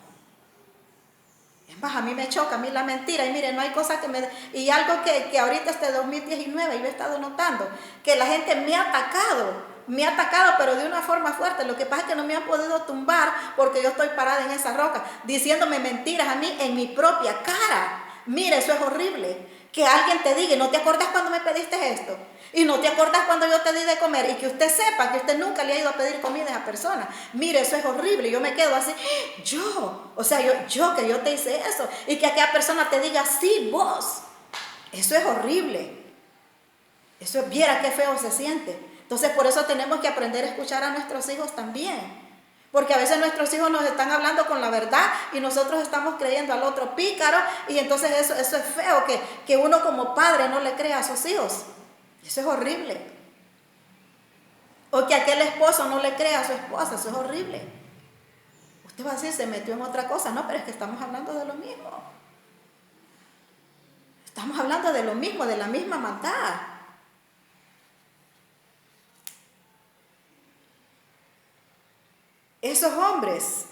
Es más, a mí me choca, a mí la mentira. Y miren, no hay cosa que me... Y algo que ahorita 2019 yo he estado notando, que la gente me ha atacado, pero de una forma fuerte. Lo que pasa es que no me han podido tumbar porque yo estoy parada en esa roca, diciéndome mentiras a mí en mi propia cara. Mire, eso es horrible. Que alguien te diga, ¿no te acordás cuando me pediste esto? Y no te acordás cuando yo te di de comer. Y que usted sepa que usted nunca le ha ido a pedir comida a esa persona. Mire, eso es horrible. Yo me quedo así, yo que yo te hice eso. Y que aquella persona te diga, sí, vos. Eso es horrible. Eso es, viera qué feo se siente. Entonces por eso tenemos que aprender a escuchar a nuestros hijos también. Porque a veces nuestros hijos nos están hablando con la verdad y nosotros estamos creyendo al otro pícaro, y entonces eso es feo, que uno como padre no le crea a sus hijos. Eso es horrible. O que aquel esposo no le crea a su esposa, eso es horrible. Usted va a decir, se metió en otra cosa. No, pero es que estamos hablando de lo mismo. Estamos hablando de lo mismo, de la misma maldad. Esos hombres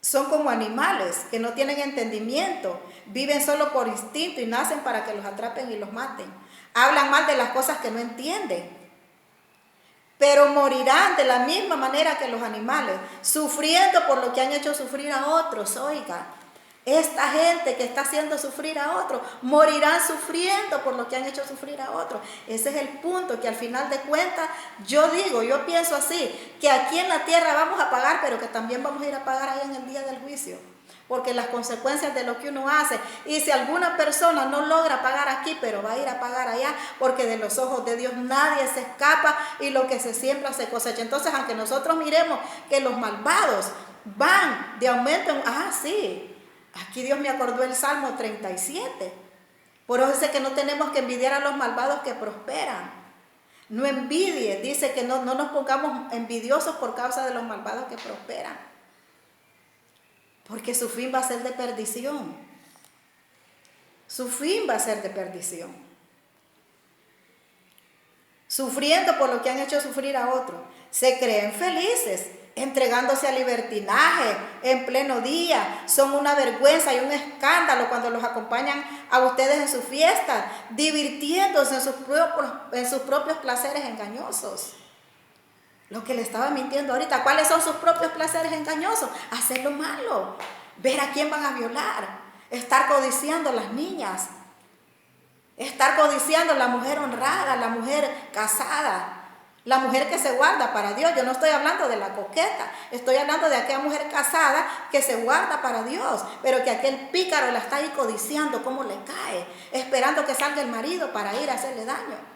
son como animales que no tienen entendimiento, viven solo por instinto y nacen para que los atrapen y los maten. Hablan mal de las cosas que no entienden, pero morirán de la misma manera que los animales, sufriendo por lo que han hecho sufrir a otros. Oiga, esta gente que está haciendo sufrir a otros, morirán sufriendo por lo que han hecho sufrir a otros. Ese es el punto, que al final de cuentas, yo pienso así, que aquí en la tierra vamos a pagar, pero que también vamos a ir a pagar ahí en el día del juicio. Porque las consecuencias de lo que uno hace, y si alguna persona no logra pagar aquí, pero va a ir a pagar allá, porque de los ojos de Dios nadie se escapa, y lo que se siembra se cosecha. Entonces, aunque nosotros miremos que los malvados van de aumento en... sí, aquí Dios me acordó el Salmo 37. Por eso dice que no tenemos que envidiar a los malvados que prosperan. No envidie, dice que no nos pongamos envidiosos por causa de los malvados que prosperan. Porque su fin va a ser de perdición. Su fin va a ser de perdición. Sufriendo por lo que han hecho sufrir a otros. Se creen felices, entregándose al libertinaje en pleno día. Son una vergüenza y un escándalo cuando los acompañan a ustedes en sus fiestas, divirtiéndose en sus propios placeres engañosos. Lo que le estaba mintiendo ahorita, ¿cuáles son sus propios placeres engañosos? Hacer lo malo, ver a quién van a violar, estar codiciando a las niñas, estar codiciando a la mujer honrada, la mujer casada, la mujer que se guarda para Dios. Yo no estoy hablando de la coqueta, estoy hablando de aquella mujer casada que se guarda para Dios, pero que aquel pícaro la está ahí codiciando, cómo le cae, esperando que salga el marido para ir a hacerle daño.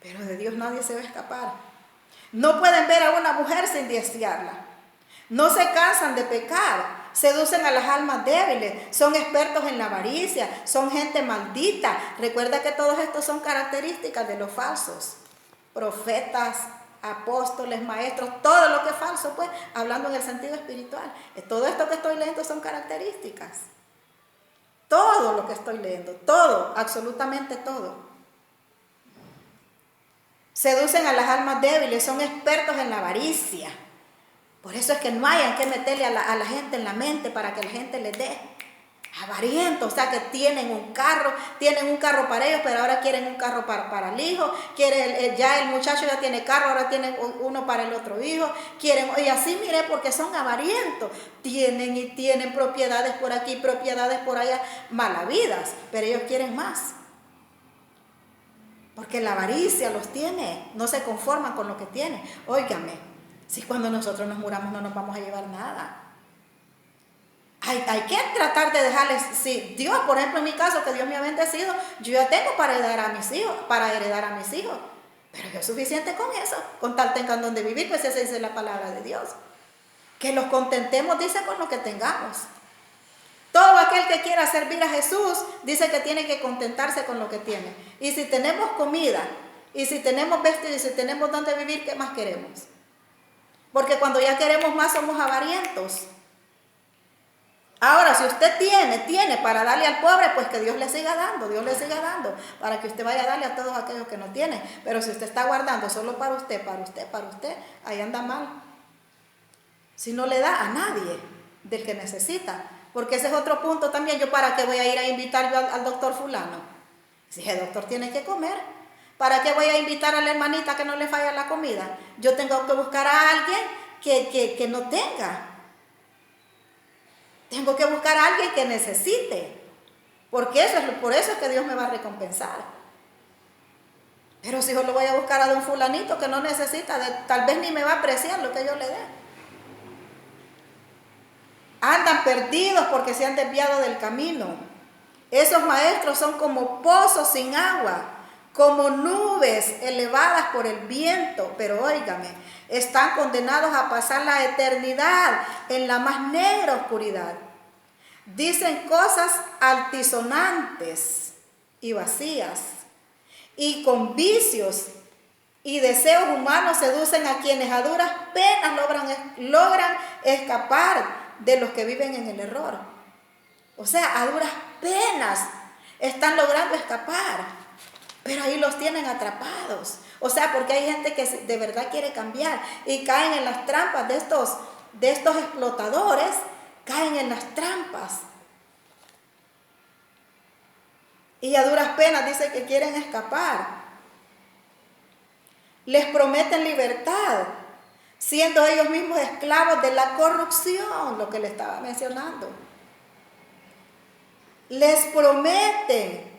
Pero de Dios nadie se va a escapar. No pueden ver a una mujer sin desearla. No se cansan de pecar. Seducen a las almas débiles. Son expertos en la avaricia. Son gente maldita. Recuerda que todos estos son características de los falsos. Profetas, apóstoles, maestros, todo lo que es falso, pues, hablando en el sentido espiritual. Todo esto que estoy leyendo son características. Todo lo que estoy leyendo, todo, absolutamente todo. Seducen a las almas débiles, son expertos en la avaricia. Por eso es que no hayan que meterle a la gente en la mente para que la gente les dé. Avarientos, o sea que tienen un carro para ellos, pero ahora quieren un carro para el hijo. Ya el muchacho ya tiene carro, ahora tienen uno para el otro hijo. Y así mire, porque son avarientos. Tienen propiedades por aquí, propiedades por allá, malavidas, pero ellos quieren más. Porque la avaricia los tiene, no se conforman con lo que tienen. Óigame, si cuando nosotros nos muramos no nos vamos a llevar nada. Hay que tratar de dejarles, si Dios, por ejemplo en mi caso, que Dios me ha bendecido, yo ya tengo para heredar a mis hijos, pero es suficiente con eso, con tal tengan donde vivir, pues esa dice la palabra de Dios. Que los contentemos, dice, con lo que tengamos. Todo aquel que quiera servir a Jesús dice que tiene que contentarse con lo que tiene. Y si tenemos comida, y si tenemos vestido, y si tenemos donde vivir, ¿qué más queremos? Porque cuando ya queremos más somos avarientos. Ahora, si usted tiene para darle al pobre, pues que Dios le siga dando, para que usted vaya a darle a todos aquellos que no tienen. Pero si usted está guardando solo para usted, ahí anda mal. Si no le da a nadie del que necesita. Porque ese es otro punto también. ¿Yo para qué voy a ir a invitar yo al doctor fulano? Si el doctor tiene que comer. ¿Para qué voy a invitar a la hermanita que no le falla la comida? Yo tengo que buscar a alguien que no tenga. Tengo que buscar a alguien que necesite. Porque por eso es que Dios me va a recompensar. Pero si yo lo voy a buscar a don fulanito que no necesita, tal vez ni me va a apreciar lo que yo le dé. Andan perdidos porque se han desviado del camino. Esos maestros son como pozos sin agua, como nubes elevadas por el viento. Pero óigame, están condenados a pasar la eternidad en la más negra oscuridad. Dicen cosas altisonantes y vacías, y con vicios y deseos humanos seducen a quienes a duras penas logran escapar de los que viven en el error. O sea, a duras penas están logrando escapar, pero ahí los tienen atrapados. O sea, porque hay gente que de verdad quiere cambiar y caen en las trampas de estos explotadores, caen en las trampas. Y a duras penas dice que quieren escapar. Les prometen libertad, siendo ellos mismos esclavos de la corrupción, lo que le estaba mencionando. Les prometen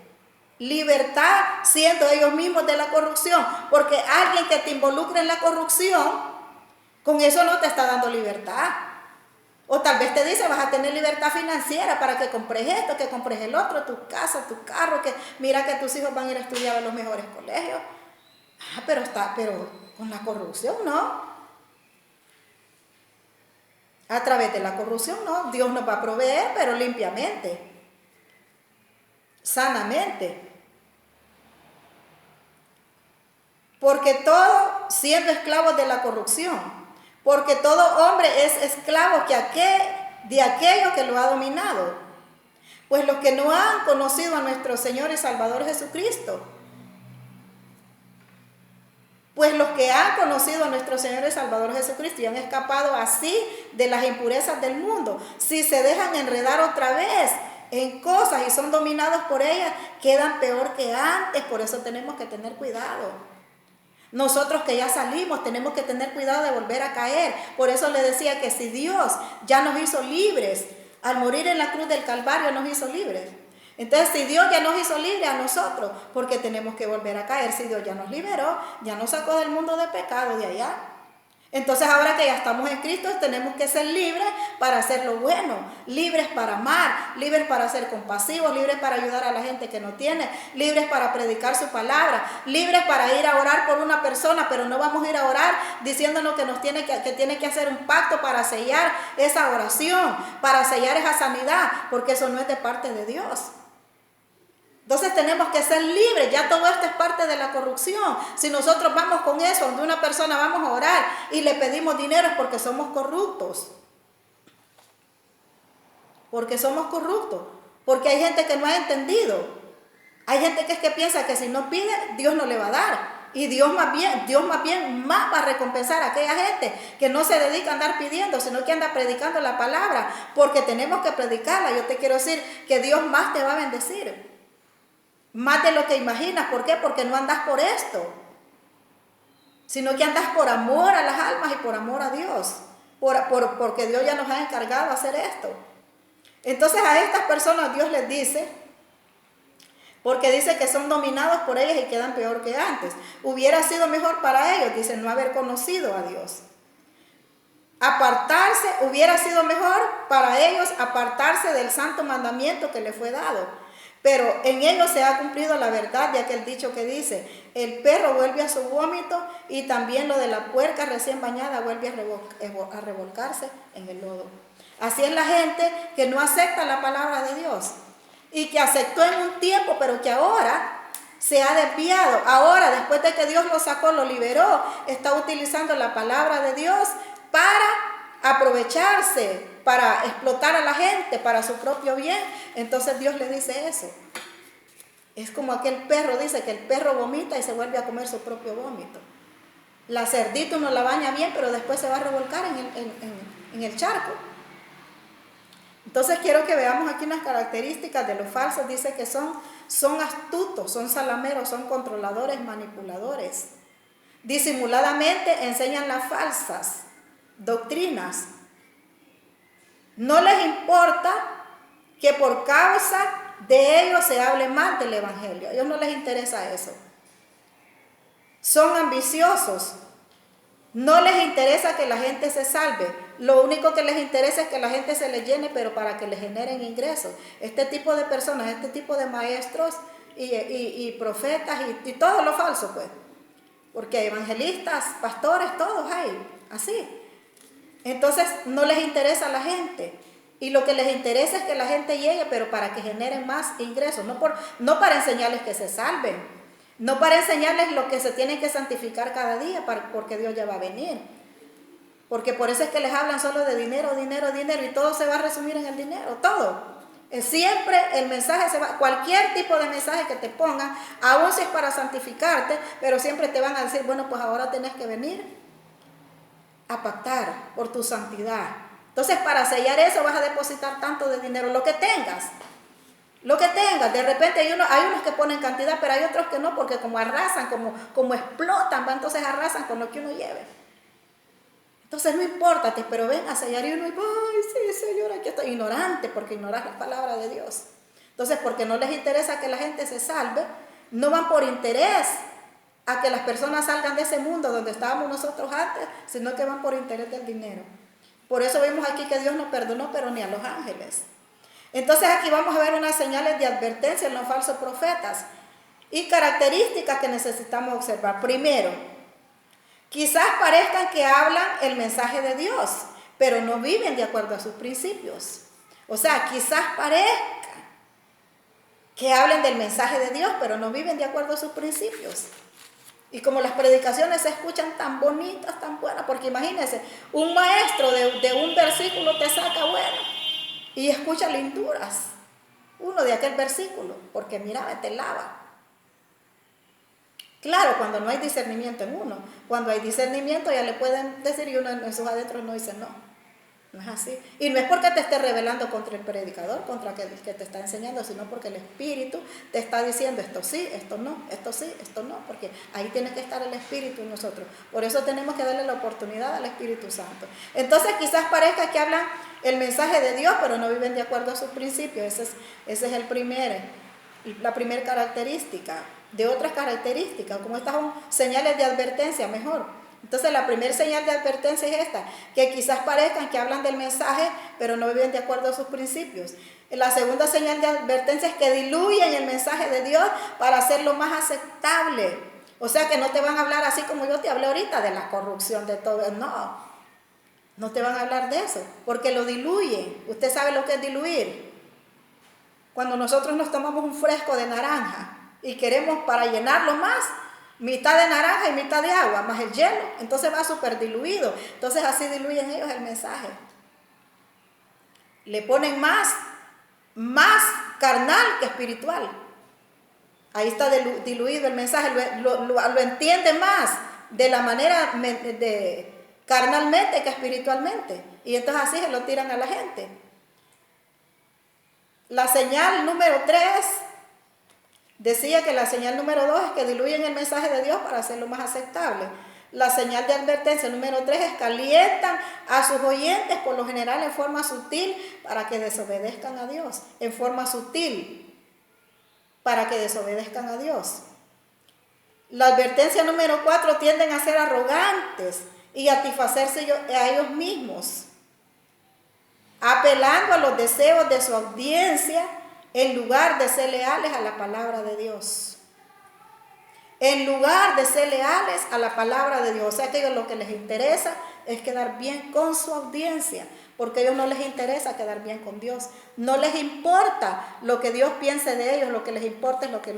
libertad, siendo ellos mismos de la corrupción, porque alguien que te involucre en la corrupción, con eso no te está dando libertad. O tal vez te dice, vas a tener libertad financiera para que compres esto, que compres el otro, tu casa, tu carro, que mira que tus hijos van a ir a estudiar a los mejores colegios. Pero con la corrupción no. A través de la corrupción, no. Dios nos va a proveer, pero limpiamente, sanamente. Porque todo siendo esclavos de la corrupción. Porque todo hombre es esclavo de aquello que lo ha dominado. Pues los que no han conocido a nuestro Señor y Salvador Jesucristo, pues los que han conocido a nuestro Señor y Salvador Jesucristo y han escapado así de las impurezas del mundo, si se dejan enredar otra vez en cosas y son dominados por ellas, quedan peor que antes. Por eso tenemos que tener cuidado. Nosotros que ya salimos tenemos que tener cuidado de volver a caer. Por eso le decía que si Dios ya nos hizo libres, al morir en la cruz del Calvario nos hizo libres. Entonces, si Dios ya nos hizo libres a nosotros, ¿por qué tenemos que volver a caer? Si Dios ya nos liberó, ya nos sacó del mundo de pecado de allá. Entonces, ahora que ya estamos en Cristo, tenemos que ser libres para hacer lo bueno, libres para amar, libres para ser compasivos, libres para ayudar a la gente que no tiene, libres para predicar su palabra, libres para ir a orar por una persona, pero no vamos a ir a orar diciéndonos que tiene que hacer un pacto para sellar esa oración, para sellar esa sanidad, porque eso no es de parte de Dios. Entonces tenemos que ser libres, ya todo esto es parte de la corrupción. Si nosotros vamos con eso, donde una persona vamos a orar y le pedimos dinero es porque somos corruptos. Porque somos corruptos. Porque hay gente que no ha entendido. Hay gente que piensa que si no pide, Dios no le va a dar. Y Dios más bien va a recompensar a aquella gente que no se dedica a andar pidiendo, sino que anda predicando la palabra. Porque tenemos que predicarla. Yo te quiero decir que Dios más te va a bendecir. Más de lo que imaginas. ¿Por qué? Porque no andas por esto, sino que andas por amor a las almas y por amor a Dios, porque Dios ya nos ha encargado hacer esto. Entonces a estas personas Dios les dice, porque dice que son dominados por ellas y quedan peor que antes. Hubiera sido mejor para ellos, dice, no haber conocido a Dios. Hubiera sido mejor para ellos apartarse del santo mandamiento que les fue dado. Pero en ellos se ha cumplido la verdad de aquel dicho que dice, el perro vuelve a su vómito y también lo de la puerca recién bañada vuelve a revolcarse en el lodo. Así es la gente que no acepta la palabra de Dios y que aceptó en un tiempo, pero que ahora se ha desviado. Ahora, después de que Dios lo sacó, lo liberó, está utilizando la palabra de Dios para aprovecharse, para explotar a la gente, para su propio bien. Entonces Dios le dice eso. Es como aquel perro, dice que el perro vomita y se vuelve a comer su propio vómito. La cerdita uno la baña bien, pero después se va a revolcar en el charco. Entonces quiero que veamos aquí unas características de los falsos. Dice que son astutos, son salameros, son controladores, manipuladores. Disimuladamente enseñan las falsas doctrinas. No les importa que por causa de ellos se hable mal del evangelio. A ellos no les interesa eso. Son ambiciosos. No les interesa que la gente se salve. Lo único que les interesa es que la gente se les llene, pero para que les generen ingresos. Este tipo de personas, este tipo de maestros y profetas y todo lo falso, pues. Porque evangelistas, pastores, todos hay, así. Entonces no les interesa a la gente. Y lo que les interesa es que la gente llegue, pero para que generen más ingresos. No para enseñarles que se salven. No para enseñarles lo que se tienen que santificar cada día, porque Dios ya va a venir. Porque por eso es que les hablan solo de dinero, dinero, dinero. Y todo se va a resumir en el dinero, todo. Siempre el mensaje se va, cualquier tipo de mensaje que te pongan, aún si es para santificarte, pero siempre te van a decir, bueno, pues ahora tenés que venir a pactar por tu santidad. Entonces, para sellar eso vas a depositar tanto de dinero, lo que tengas. De repente hay unos que ponen cantidad, pero hay otros que no, porque como arrasan, como explotan, entonces arrasan con lo que uno lleve. Entonces no importa, pero ven a sellar y uno, ay, sí, Señor, aquí estoy ignorante, porque ignoras la palabra de Dios. Entonces, porque no les interesa que la gente se salve, no van por interés a que las personas salgan de ese mundo donde estábamos nosotros antes, sino que van por interés del dinero. Por eso vemos aquí que Dios no perdonó, pero ni a los ángeles. Entonces aquí vamos a ver unas señales de advertencia en los falsos profetas y características que necesitamos observar. Primero, quizás parezcan que hablan el mensaje de Dios, pero no viven de acuerdo a sus principios. O sea, quizás parezca que hablen del mensaje de Dios, pero no viven de acuerdo a sus principios. Y como las predicaciones se escuchan tan bonitas, tan buenas, porque imagínense, un maestro de un versículo te saca bueno y escucha linduras, uno de aquel versículo, porque mira, te lava. Claro, cuando no hay discernimiento en uno, cuando hay discernimiento ya le pueden decir y uno en sus adentros no dice no. No es así. Y no es porque te esté rebelando contra el predicador, contra el que te está enseñando, sino porque el Espíritu te está diciendo esto sí, esto no, esto sí, esto no, porque ahí tiene que estar el Espíritu en nosotros. Por eso tenemos que darle la oportunidad al Espíritu Santo. Entonces quizás parezca que hablan el mensaje de Dios, pero no viven de acuerdo a sus principios. Ese es la primera característica. De otras características, como estas son señales de advertencia, mejor. Entonces la primera señal de advertencia es esta, que quizás parezcan que hablan del mensaje, pero no viven de acuerdo a sus principios. La segunda señal de advertencia es que diluyen el mensaje de Dios para hacerlo más aceptable. O sea que no te van a hablar así como yo te hablé ahorita, de la corrupción, de todo. No te van a hablar de eso, porque lo diluyen. Usted sabe lo que es diluir. Cuando nosotros nos tomamos un fresco de naranja y queremos para llenarlo más, mitad de naranja y mitad de agua, más el hielo, entonces va súper diluido. Entonces así diluyen ellos el mensaje. Le ponen más carnal que espiritual. Ahí está diluido el mensaje, lo entiende más de la manera carnalmente que espiritualmente. Y entonces así se lo tiran a la gente. La señal número 3, decía que la señal número 2 es que diluyen el mensaje de Dios para hacerlo más aceptable. La señal de advertencia número 3 es calientan a sus oyentes, por lo general en forma sutil, para que desobedezcan a Dios. En forma sutil, para que desobedezcan a Dios. La advertencia número 4, tienden a ser arrogantes y a satisfacerse a ellos mismos, apelando a los deseos de su audiencia en lugar de ser leales a la palabra de Dios. En lugar de ser leales a la palabra de Dios. O sea que a ellos lo que les interesa es quedar bien con su audiencia, porque a ellos no les interesa quedar bien con Dios. No les importa lo que Dios piense de ellos, lo que les importa es lo que